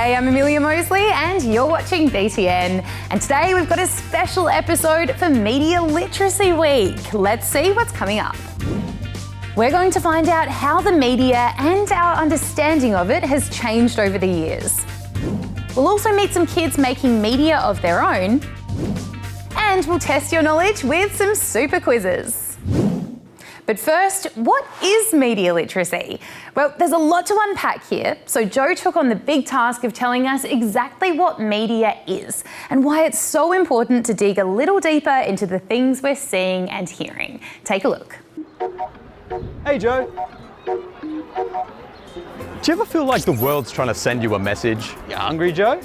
Hi, I'm Amelia Mosley and you're watching BTN. And today we've got a special episode for Media Literacy Week. Let's see what's coming up. We're going to find out how the media and our understanding of it has changed over the years. We'll also meet some kids making media of their own. And we'll test your knowledge with some super quizzes. But first, what is media literacy? Well, there's a lot to unpack here, so Joe took on the big task of telling us exactly what media is and why it's so important to dig a little deeper into the things we're seeing and hearing. Take a look. Hey Joe. Do you ever feel like the world's trying to send you a message? You hungry, Joe?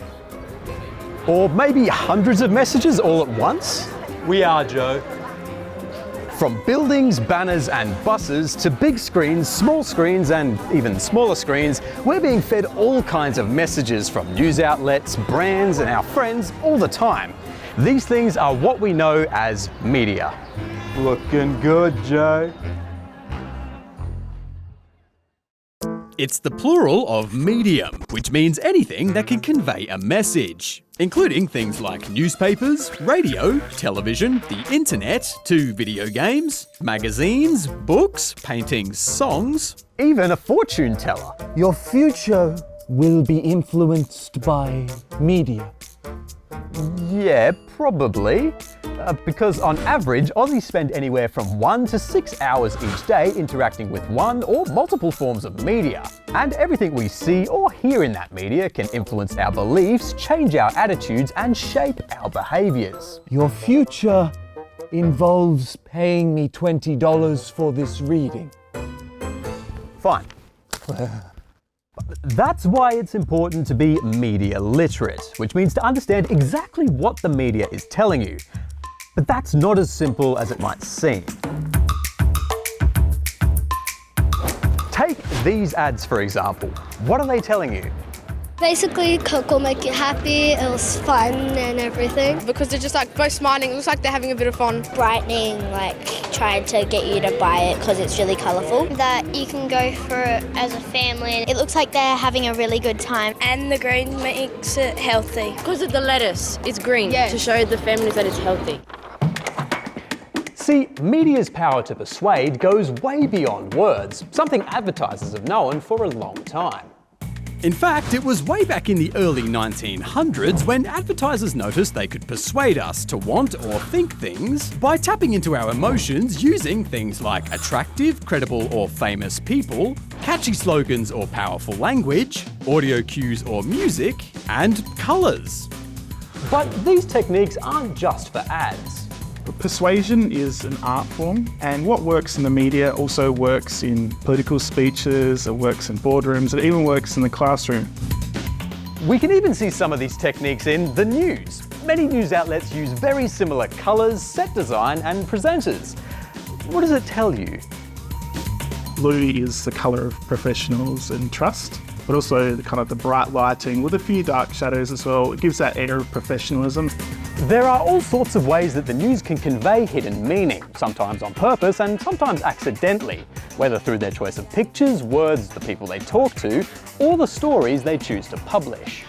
Or maybe hundreds of messages all at once? We are, Joe. From buildings, banners and buses to big screens, small screens and even smaller screens, we're being fed all kinds of messages from news outlets, brands and our friends all the time. These things are what we know as media. Looking good, Joe. It's the plural of medium, which means anything that can convey a message, including things like newspapers, radio, television, the internet, to video games, magazines, books, paintings, songs. Even a fortune teller. Your future will be influenced by media. Yeah, probably. Because on average, Aussies spend anywhere from 1 to 6 hours each day interacting with one or multiple forms of media. And everything we see or hear in that media can influence our beliefs, change our attitudes, and shape our behaviours. Your future involves paying me $20 for this reading. Fine. That's why it's important to be media literate, which means to understand exactly what the media is telling you. But that's not as simple as it might seem. Take these ads, for example. What are they telling you? Basically, Coke will make you happy, it was fun and everything. Because they're just like both smiling, it looks like they're having a bit of fun. Brightening, like trying to get you to buy it because it's really colourful. That you can go for it as a family. It looks like they're having a really good time. And the green makes it healthy. Because of the lettuce, it's green to show the families that it's healthy. See, media's power to persuade goes way beyond words, something advertisers have known for a long time. In fact, it was way back in the early 1900s when advertisers noticed they could persuade us to want or think things by tapping into our emotions using things like attractive, credible or famous people, catchy slogans or powerful language, audio cues or music, and colours. But these techniques aren't just for ads. Persuasion is an art form, and what works in the media also works in political speeches, it works in boardrooms, it even works in the classroom. We can even see some of these techniques in the news. Many news outlets use very similar colours, set design and presenters. What does it tell you? Blue is the colour of professionals and trust, but also the bright lighting with a few dark shadows as well. It gives that air of professionalism. There are all sorts of ways that the news can convey hidden meaning, sometimes on purpose and sometimes accidentally, whether through their choice of pictures, words, the people they talk to, or the stories they choose to publish.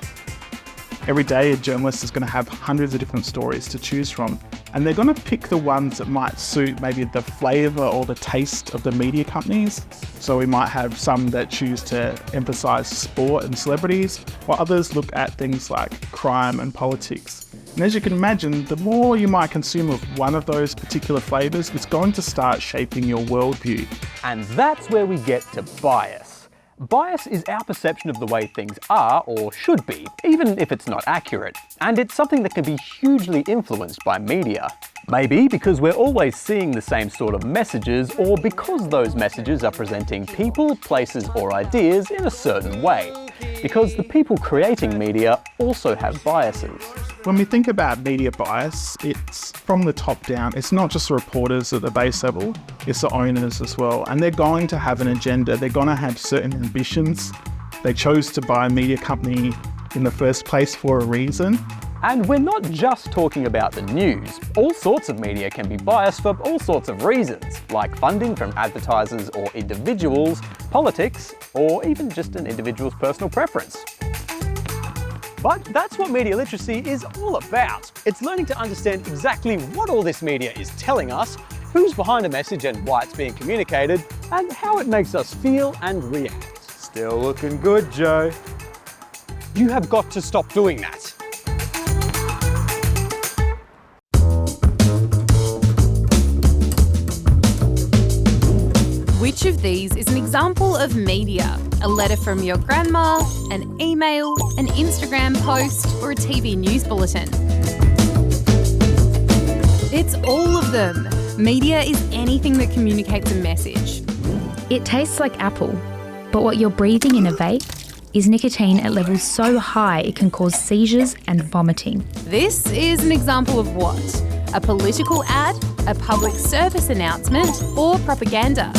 Every day a journalist is going to have hundreds of different stories to choose from, and they're going to pick the ones that might suit maybe the flavour or the taste of the media companies. So we might have some that choose to emphasise sport and celebrities, while others look at things like crime and politics. And as you can imagine, the more you might consume of one of those particular flavours, it's going to start shaping your worldview. And that's where we get to bias. Bias is our perception of the way things are or should be, even if it's not accurate. And it's something that can be hugely influenced by media. Maybe because we're always seeing the same sort of messages, or because those messages are presenting people, places or ideas in a certain way. Because the people creating media also have biases. When we think about media bias, it's from the top down. It's not just the reporters at the base level, it's the owners as well. And they're going to have an agenda, they're going to have certain ambitions. They chose to buy a media company in the first place for a reason. And we're not just talking about the news. All sorts of media can be biased for all sorts of reasons, like funding from advertisers or individuals, politics, or even just an individual's personal preference. But that's what media literacy is all about. It's learning to understand exactly what all this media is telling us, who's behind a message and why it's being communicated, and how it makes us feel and react. Still looking good, Joe. You have got to stop doing that. Which of these is an example of media? A letter from your grandma, an email, an Instagram post, or a TV news bulletin? It's all of them. Media is anything that communicates a message. It tastes like apple, but what you're breathing in a vape is nicotine at levels so high it can cause seizures and vomiting. This is an example of what? A political ad, a public service announcement, or propaganda?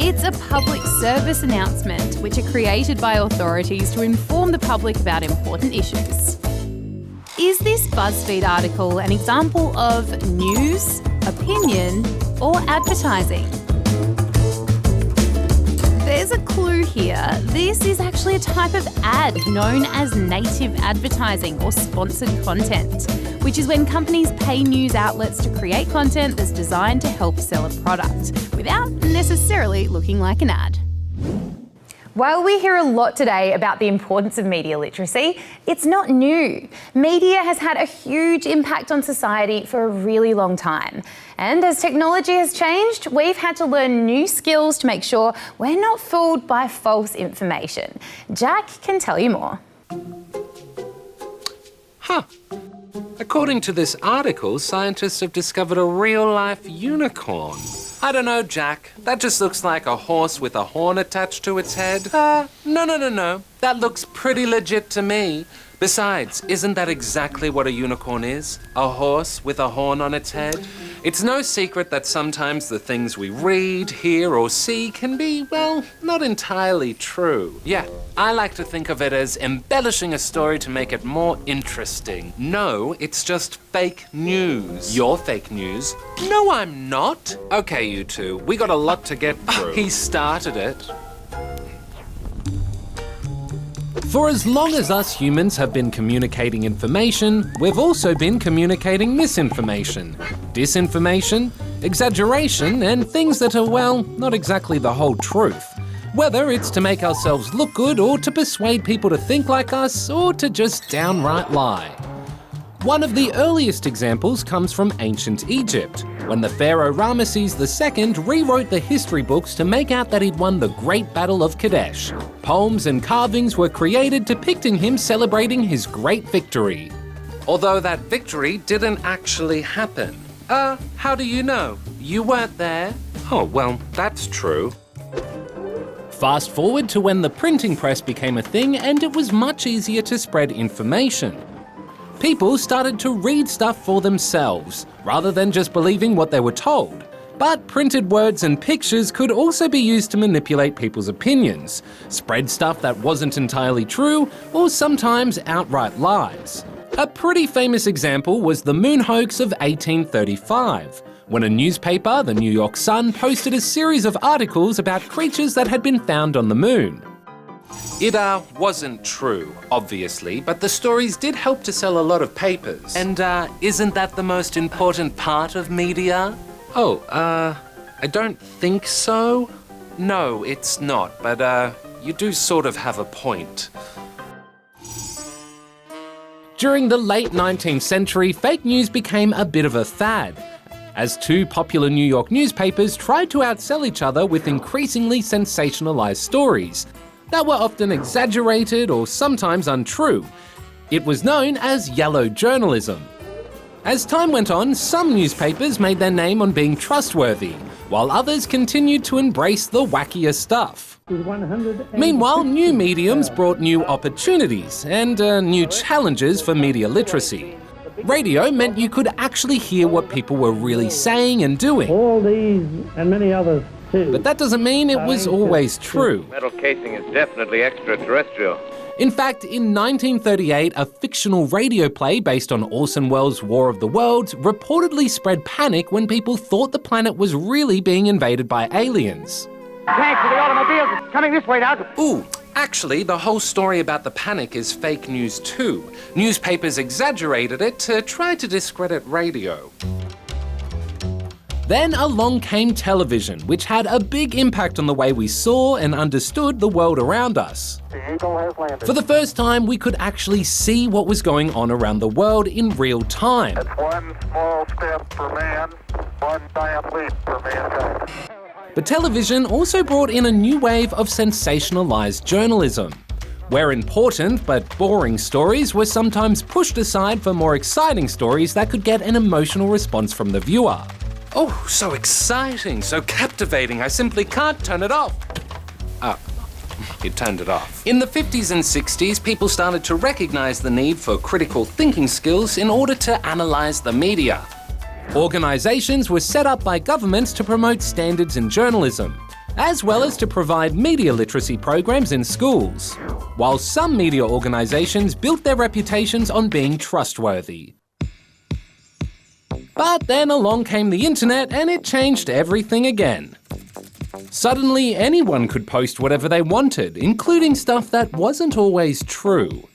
It's a public service announcement, which are created by authorities to inform the public about important issues. Is this BuzzFeed article an example of news, opinion, or advertising? There's a clue here. This is actually a type of ad known as native advertising or sponsored content, which is when companies pay news outlets to create content that's designed to help sell a product without necessarily looking like an ad. While we hear a lot today about the importance of media literacy, it's not new. Media has had a huge impact on society for a really long time. And as technology has changed, we've had to learn new skills to make sure we're not fooled by false information. Jack can tell you more. According to this article, scientists have discovered a real-life unicorn. I don't know, Jack. That just looks like a horse with a horn attached to its head. No. That looks pretty legit to me. Besides, isn't that exactly what a unicorn is? A horse with a horn on its head? It's no secret that sometimes the things we read, hear, or see can be, well, not entirely true. Yeah, I like to think of it as embellishing a story to make it more interesting. No, it's just fake news. You're fake news. No, I'm not. Okay, you two, we got a lot to get through. He started it. For as long as us humans have been communicating information, we've also been communicating misinformation, disinformation, exaggeration, and things that are, well, not exactly the whole truth. Whether it's to make ourselves look good or to persuade people to think like us or to just downright lie. One of the earliest examples comes from ancient Egypt, when the pharaoh Ramesses II rewrote the history books to make out that he'd won the Great Battle of Kadesh. Poems and carvings were created depicting him celebrating his great victory. Although that victory didn't actually happen. How do you know? You weren't there? Oh, well, that's true. Fast forward to when the printing press became a thing and it was much easier to spread information. People started to read stuff for themselves, rather than just believing what they were told. But printed words and pictures could also be used to manipulate people's opinions, spread stuff that wasn't entirely true, or sometimes outright lies. A pretty famous example was the moon hoax of 1835, when a newspaper, the New York Sun, posted a series of articles about creatures that had been found on the moon. It wasn't true, obviously, but the stories did help to sell a lot of papers. And isn't that the most important part of media? Oh, I don't think so. No, it's not, but you do sort of have a point. During the late 19th century, fake news became a bit of a fad, as two popular New York newspapers tried to outsell each other with increasingly sensationalized stories that were often exaggerated or sometimes untrue. It was known as yellow journalism. As time went on, some newspapers made their name on being trustworthy, while others continued to embrace the wackier stuff. Meanwhile, new mediums brought new opportunities and new challenges for media literacy. Radio meant you could actually hear what people were really saying and doing. All these and many others. But that doesn't mean it was always true. Metal casing is definitely extraterrestrial. In fact, in 1938, a fictional radio play based on Orson Welles' War of the Worlds reportedly spread panic when people thought the planet was really being invaded by aliens. Tanks for the automobiles coming this way now. Ooh, Actually, the whole story about the panic is fake news too. Newspapers exaggerated it to try to discredit radio. Then along came television, which had a big impact on the way we saw and understood the world around us. For the first time, we could actually see what was going on around the world in real time. It's one small step for man, one giant leap for mankind. But television also brought in a new wave of sensationalized journalism, where important but boring stories were sometimes pushed aside for more exciting stories that could get an emotional response from the viewer. Oh, so exciting, so captivating, I simply can't turn it off. It turned it off. In the 50s and 60s, people started to recognize the need for critical thinking skills in order to analyze the media. Organizations were set up by governments to promote standards in journalism, as well as to provide media literacy programs in schools, while some media organizations built their reputations on being trustworthy. But then along came the internet and it changed everything again. Suddenly, anyone could post whatever they wanted, including stuff that wasn't always true.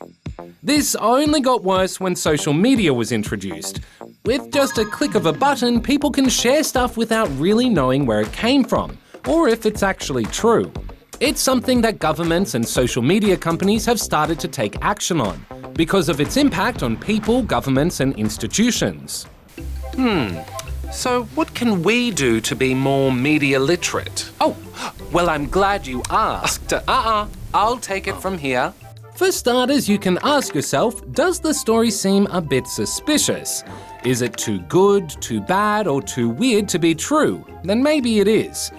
This only got worse when social media was introduced. With just a click of a button, people can share stuff without really knowing where it came from, or if it's actually true. It's something that governments and social media companies have started to take action on, because of its impact on people, governments, and institutions. So what can we do to be more media literate? Oh, well, I'm glad you asked. I'll take it from here. For starters, you can ask yourself, does the story seem a bit suspicious? Is it too good, too bad, or too weird to be true? Then maybe it is.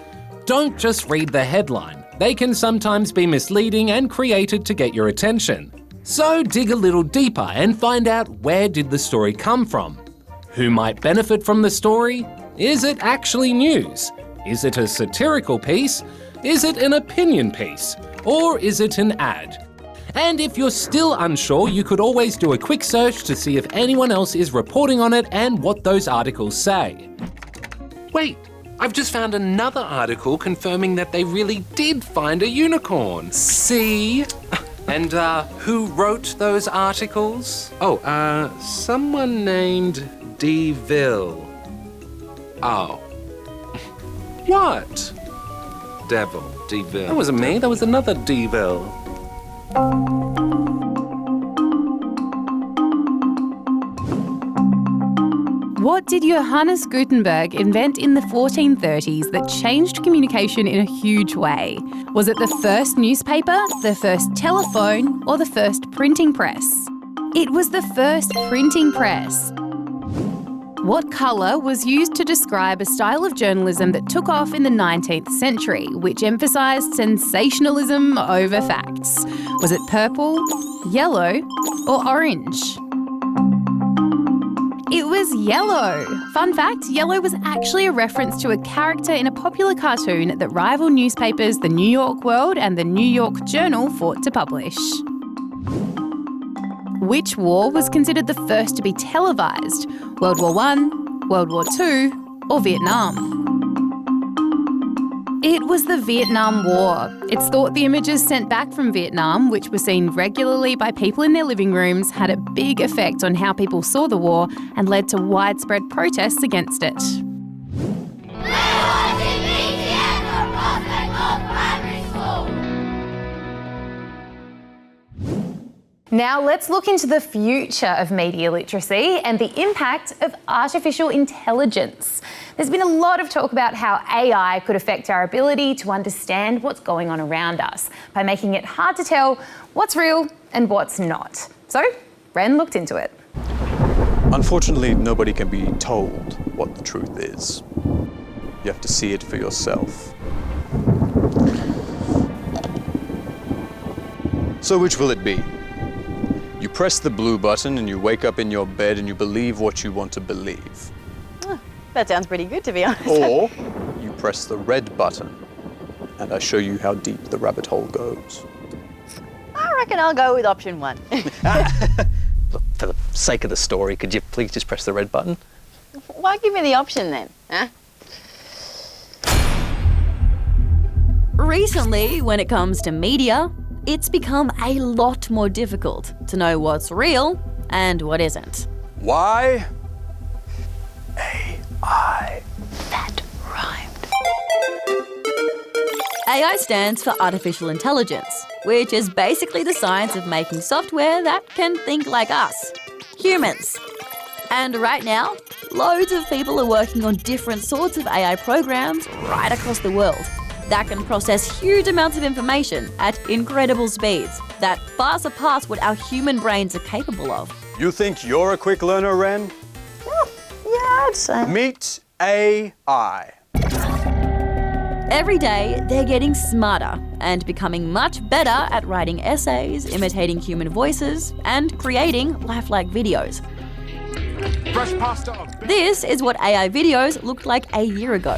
Don't just read the headline. They can sometimes be misleading and created to get your attention. So dig a little deeper and find out, where did the story come from? Who might benefit from the story? Is it actually news? Is it a satirical piece? Is it an opinion piece? Or is it an ad? And if you're still unsure, you could always do a quick search to see if anyone else is reporting on it and what those articles say. Wait, I've just found another article confirming that they really did find a unicorn. See? And who wrote those articles? Someone named Deville. Oh. What? Deville. That wasn't me, that was another Deville. What did Johannes Gutenberg invent in the 1430s that changed communication in a huge way? Was it the first newspaper, the first telephone, or the first printing press? It was the first printing press. What colour was used to describe a style of journalism that took off in the 19th century, which emphasised sensationalism over facts? Was it purple, yellow, or orange? It was yellow. Fun fact, yellow was actually a reference to a character in a popular cartoon that rival newspapers The New York World and The New York Journal fought to publish. Which war was considered the first to be televised? World War I, World War II, or Vietnam? It was the Vietnam War. It's thought the images sent back from Vietnam, which were seen regularly by people in their living rooms, had a big effect on how people saw the war and led to widespread protests against it. Now let's look into the future of media literacy and the impact of artificial intelligence. There's been a lot of talk about how AI could affect our ability to understand what's going on around us by making it hard to tell what's real and what's not. So, Ren looked into it. Unfortunately, nobody can be told what the truth is. You have to see it for yourself. So which will it be? You press the blue button and you wake up in your bed and you believe what you want to believe. Oh, that sounds pretty good, to be honest. Or you press the red button and I show you how deep the rabbit hole goes. I reckon I'll go with option one. Look, for the sake of the story, could you please just press the red button? Why give me the option then, huh? Recently, when it comes to media, it's become a lot more difficult to know what's real and what isn't. Why? AI. That rhymed. AI stands for artificial intelligence, which is basically the science of making software that can think like us, humans. And right now, loads of people are working on different sorts of AI programs right across the world that can process huge amounts of information at incredible speeds that far surpass what our human brains are capable of. You think you're a quick learner, Ren? Yeah, I'd say. Meet AI. Every day, they're getting smarter and becoming much better at writing essays, imitating human voices, and creating lifelike videos. This is what AI videos looked like a year ago.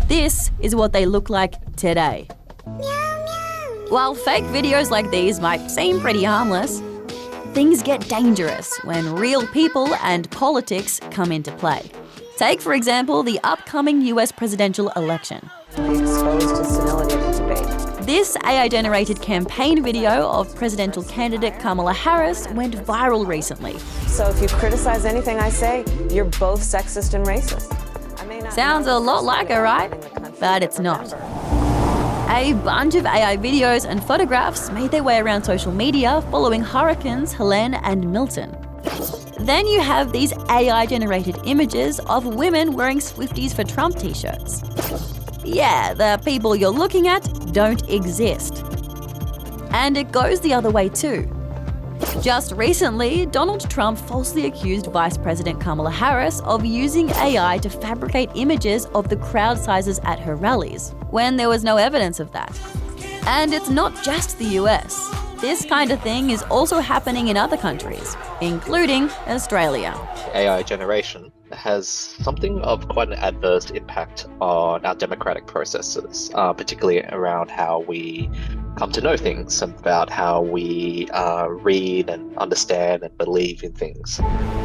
This is what they look like today. While fake videos like these might seem pretty harmless, things get dangerous when real people and politics come into play. Take, for example, the upcoming US presidential election. Exposed to senility of the debate. This AI-generated campaign video of presidential candidate Kamala Harris went viral recently. So if you criticize anything I say, you're both sexist and racist. Sounds a lot like her, right? But it's not. A bunch of AI videos and photographs made their way around social media following hurricanes Helene and Milton. Then you have these AI-generated images of women wearing Swifties for Trump t-shirts. Yeah, the people you're looking at don't exist. And it goes the other way too. Just recently, Donald Trump falsely accused Vice President Kamala Harris of using AI to fabricate images of the crowd sizes at her rallies, when there was no evidence of that. And it's not just the US. This kind of thing is also happening in other countries, including Australia. AI generation has something of quite an adverse impact on our democratic processes, particularly around how we come to know things, about how we read and understand and believe in things.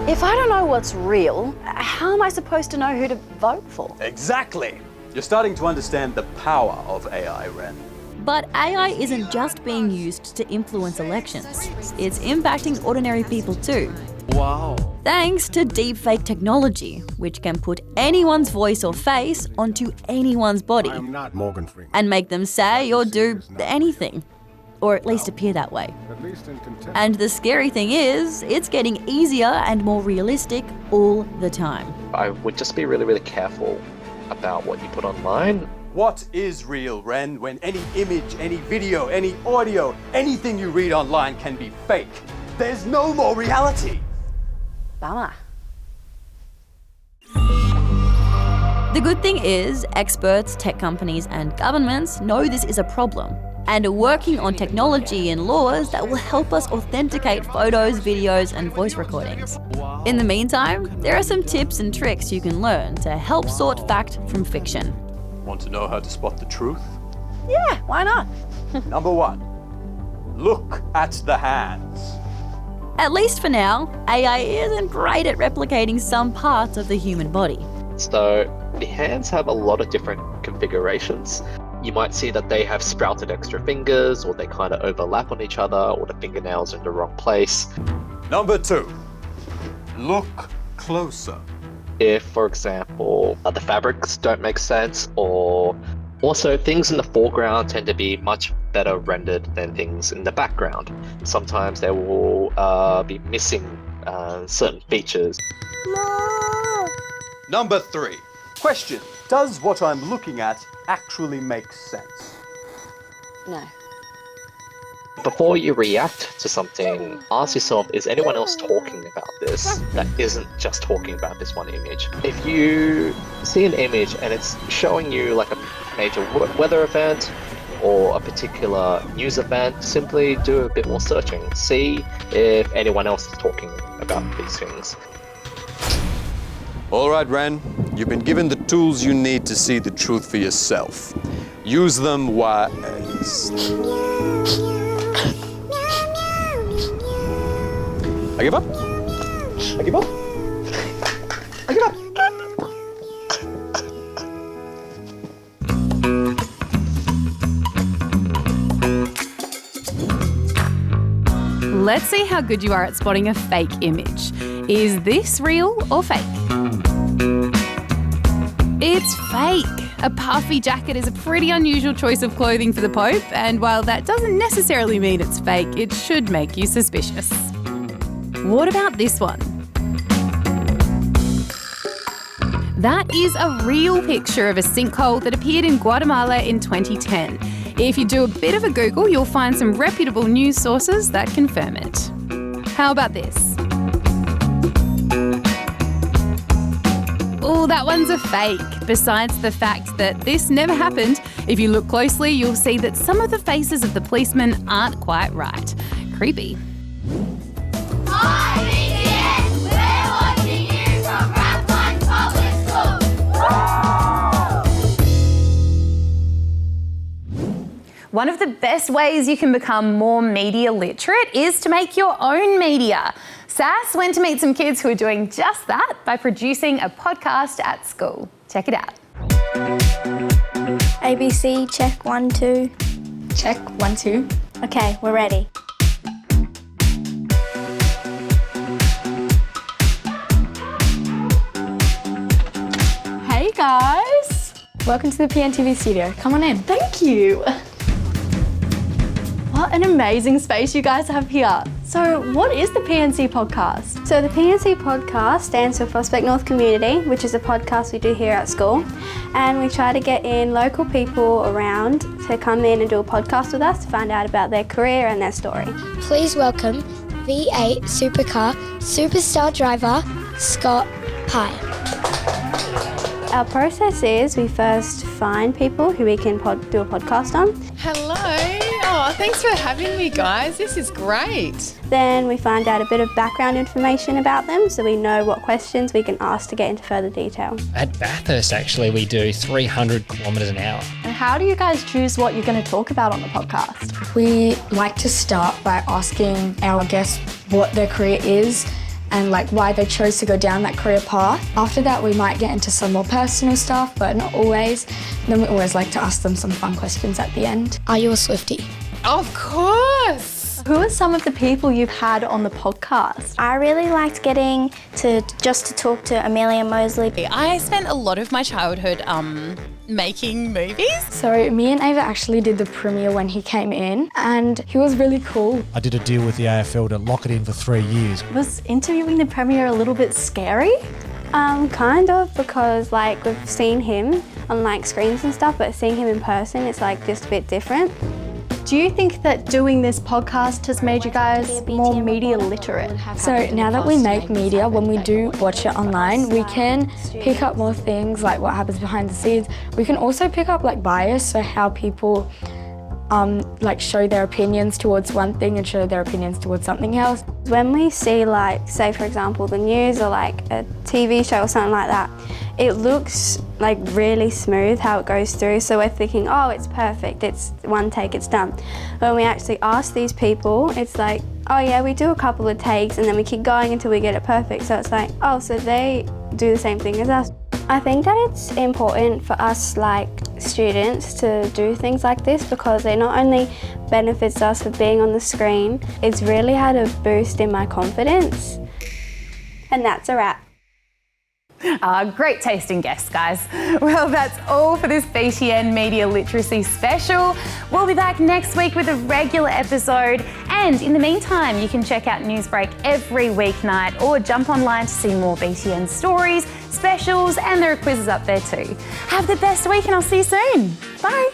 If I don't know what's real, how am I supposed to know who to vote for? Exactly. You're starting to understand the power of AI, Ren. But AI isn't just being used to influence elections. It's impacting ordinary people too. Wow. Thanks to deepfake technology, which can put anyone's voice or face onto anyone's body and make them say or do anything, or at least appear that way. And the scary thing is, it's getting easier and more realistic all the time. I would just be really, really careful about what you put online. What is real, Ren, when any image, any video, any audio, anything you read online can be fake? There's no more reality. Bummer. The good thing is, experts, tech companies, and governments know this is a problem and are working on technology and laws that will help us authenticate photos, videos, and voice recordings. In the meantime, there are some tips and tricks you can learn to help sort fact from fiction. Want to know how to spot the truth? Yeah, why not? Number 1, look at the hands. At least for now, AI isn't great at replicating some parts of the human body. So the hands have a lot of different configurations. You might see that they have sprouted extra fingers, or they kind of overlap on each other, or the fingernails are in the wrong place. Number 2, look closer. If, for example, the fabrics don't make sense, or also things in the foreground tend to be much better rendered than things in the background. Sometimes they will be missing certain features. Number 3, question, does what I'm looking at actually make sense? No. Before you react to something, ask yourself, is anyone else talking about this that isn't just talking about this one image? If you see an image and it's showing you like a major weather event or a particular news event, simply do a bit more searching. See if anyone else is talking about these things. All right, Ren, you've been given the tools you need to see the truth for yourself. Use them wisely. I give up. I give up. I give up. Let's see how good you are at spotting a fake image. Is this real or fake? It's fake. A puffy jacket is a pretty unusual choice of clothing for the Pope, and while that doesn't necessarily mean it's fake, it should make you suspicious. What about this one? That is a real picture of a sinkhole that appeared in Guatemala in 2010. If you do a bit of a Google, you'll find some reputable news sources that confirm it. How about this? Oh, that one's a fake. Besides the fact that this never happened, if you look closely, you'll see that some of the faces of the policemen aren't quite right. Creepy. Hi, BTN! We're watching you from Rathmines Public School. One of the best ways you can become more media literate is to make your own media. Sass went to meet some kids who are doing just that by producing a podcast at school. Check it out. ABC, check 1, 2. Check 1, 2. Okay, we're ready. Hey guys! Welcome to the PNTV studio. Come on in. Thank you. What an amazing space you guys have here. So what is the PNC Podcast? So the PNC Podcast stands for Prospect North Community, which is a podcast we do here at school. And we try to get in local people around to come in and do a podcast with us to find out about their career and their story. Please welcome V8 Supercar Superstar Driver Scott Pye. Our process is we first find people who we can do a podcast on. Hello. Oh, thanks for having me, guys. This is great. Then we find out a bit of background information about them so we know what questions we can ask to get into further detail. At Bathurst, actually, we do 300 kilometres an hour. And how do you guys choose what you're going to talk about on the podcast? We like to start by asking our guests what their career is and like why they chose to go down that career path. After that, we might get into some more personal stuff, but not always. Then we always like to ask them some fun questions at the end. Are you a Swiftie? Of course! Who are some of the people you've had on the podcast? I really liked getting to talk to Amelia Mosley. I spent a lot of my childhood making movies. So me and Ava actually did the premiere when he came in and he was really cool. I did a deal with the AFL to lock it in for 3 years. Was interviewing the Premier a little bit scary? Kind of, because like we've seen him on like screens and stuff, but seeing him in person, it's like just a bit different. Do you think that doing this podcast has made you guys more media literate? So now that we make media, when we do watch it online, we can pick up more things like what happens behind the scenes. We can also pick up like bias, so how people like show their opinions towards one thing and show their opinions towards something else. When we see like, say for example, the news or like a TV show or something like that, it looks like really smooth how it goes through. So we're thinking, oh, it's perfect, it's one take, it's done. When we actually ask these people, it's like, oh yeah, we do a couple of takes and then we keep going until we get it perfect. So it's like, oh, so they do the same thing as us. I think that it's important for us like students to do things like this because it not only benefits us for being on the screen, it's really had a boost in my confidence. And that's a wrap. Great tasting guests, guys. Well, that's all for this BTN Media Literacy special. We'll be back next week with a regular episode. And in the meantime, you can check out Newsbreak every weeknight or jump online to see more BTN stories, specials, and there are quizzes up there too. Have the best week and I'll see you soon. Bye.